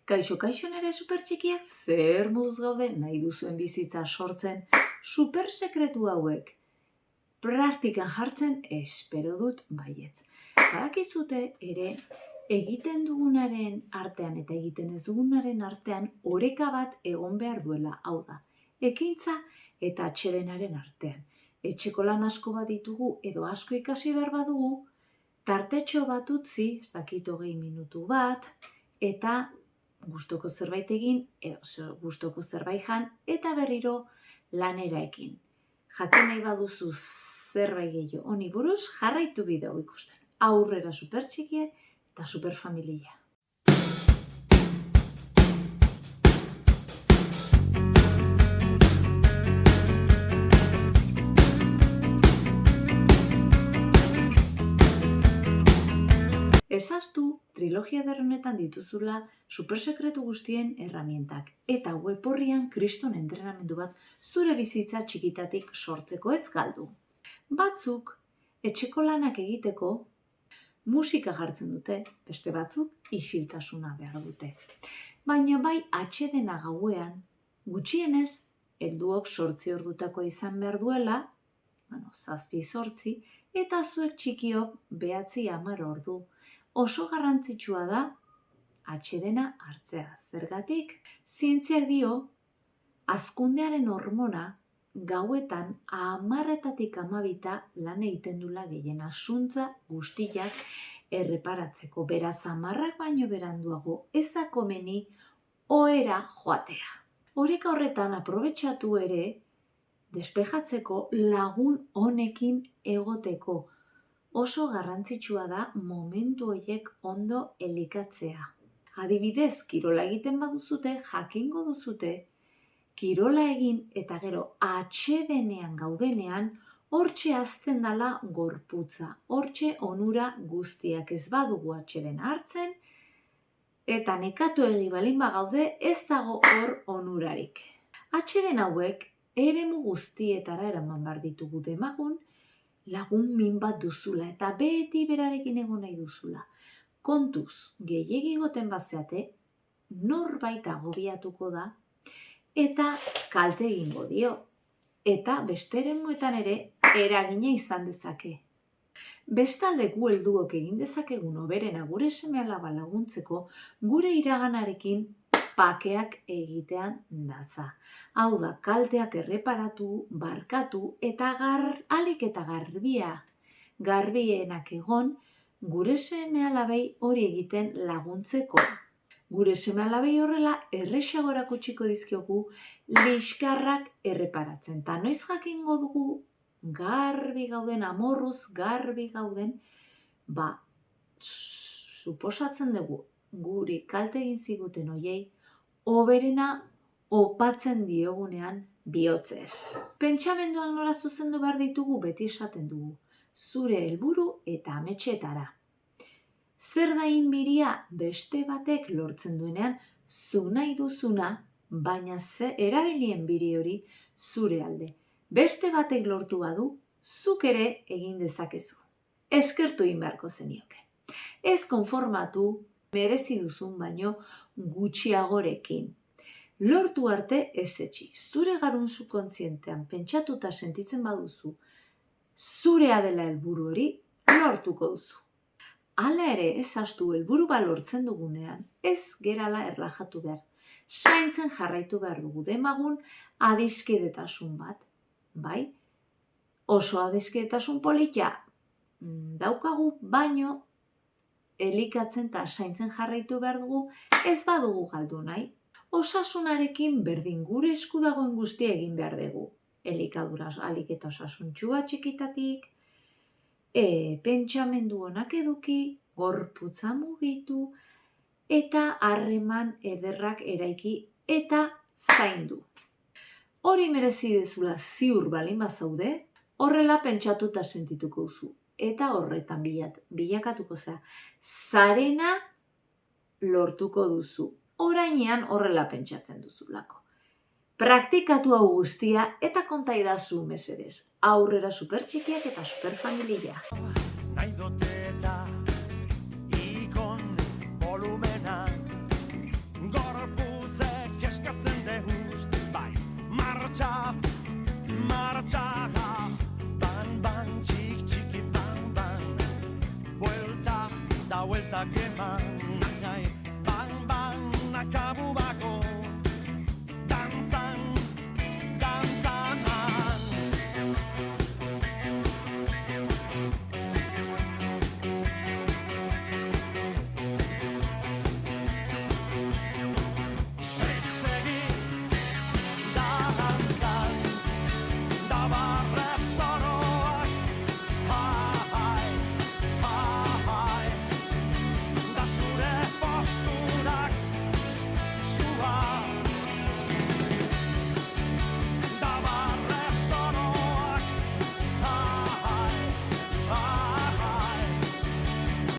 Kaixo nere supertxikiak, zer moduz gaude nahi duzuen bizitza sortzen supersekretu hauek? Praktikan jartzen espero dut baietz. Badakizute ere egiten dugunaren artean eta egiten ez dugunaren artean oreka bat egon behar duela, hau da, ekintza eta atsedenaren artean. Etxeko lan asko bat ditugu edo asko ikasi behar badugu, tartetxo bat utzi, ez dakit 20 minutu bat, eta gustoko zerbait egin, edo gustoko zerbait jan, eta berriro lanera ekin. Jakin nahi baduzu zerbait gehiago honi buruz, jarraitu bideo ikusten. Aurrera supertxikiak eta superfamilia. Ezaztu trilogia honetan dituzula supersekretu guztien erramientak eta web orrian kriston entrenamendu bat zure bizitza txikitatik sortzeko ez galdu. Batzuk etxeko lanak egiteko musika jartzen dute, beste batzuk isiltasuna behar dute. Baina bai atsedena gauean, gutxienez, helduok 8 ordutako izan behar duela, 7-8, eta zuek txikiok 9-10 ordu. Oso garrantzitsua da atsedena hartzea. Zergatik, zientziak dio, hazkundearen hormona gauetan 10-12 lan egiten dula gehiena zuntza guztiak erreparatzeko. Beraz, 10 baino beranduago ez da komeni ohera joatea. Oreka horretan aprobetxatu ere despejatzeko lagun honekin egoteko. Oso garrantzitsua da momentu horiek ondo elikatzea. Adibidez, kirola egiten baduzute, jakingo duzute, kirola egin eta gero atsedenean gaudenean, hortxe hazten dala gorputza, hortxe onura guztiak ez badugu atseden hartzen, eta nekatu egi balin bagaude ez dago hor onurarik. Atseden hauek eremu guztietara eraman behar ditugu demagun, lagun min bat duzula eta beti berarekin egon nahi duzula. Kontuz, gehiegi goten bazeate, norbait agobiatuko da eta kalte egingo dio. Eta beste eremuetan ere eragina izan dezake. Bestalde gu helduok egin dezakegun hoberena gure seme-alaba laguntzeko gure iraganarekin pakeak egitean datza. Hau da, kalteak erreparatu, barkatu eta alik eta garbienak egon gure seme-alabei hori egiten laguntzeko. Gure seme-alabei horrela erresago erakutsiko dizkiogu liskarrak erreparatzen. Ta noiz jakingo dugu garbi gauden, amorruz garbi gauden, suposatzen dugu guri kalte egin ziguten hoiei, hoberena opatzen diogunean bihotzez. Pentsamenduak nola zuzendu behar ditugu beti esaten dugu, zure helburu eta ametxetara. Zer da inbiria beste batek lortzen duenean, zu nahi duzuna, baina erabilien biri hori zure alde. Beste batek lortu badu, zuk ere egin dezakezu. Eskertu egin beharko zenioke. Ez konformatu, merezi duzun baino gutxiagorekin. Lortu arte ez etxi. Zure garun subkontzientean pentsatuta sentitzen baduzu, zurea dela helburu hori lortuko duzu. Hala ere ez hastu helburu bat lortzen dugunean, ez gerala erlajatu behar. Zaintzen jarraitu behar dugu demagun adiskidetasun bat. Bai, oso adiskidetasun polita daukagu, baino elikatzen eta zaintzen jarraitu behar dugu, ez badugu galdu nahi. Osasunarekin berdin gure esku dagoen guztia egin behar dugu. Elikadura alik eta osasuntxua txikitatik, pentsamendu onak eduki, gorputza mugitu, eta harreman ederrak eraiki eta zaindu. Hori merezi dezula ziur balin bazaude, horrela pentsatuta sentituko duzu. Eta horretan bilakatuko zera. Zarena lortuko duzu. Orainean horrela pentsatzen duzulako. Praktikatu hau guztia eta konta idazu mesedez. Aurrera supertxikiak eta superfamilia. Nahi dute eta ikon volumena vueltak eman, bang, bang, nakabu bako.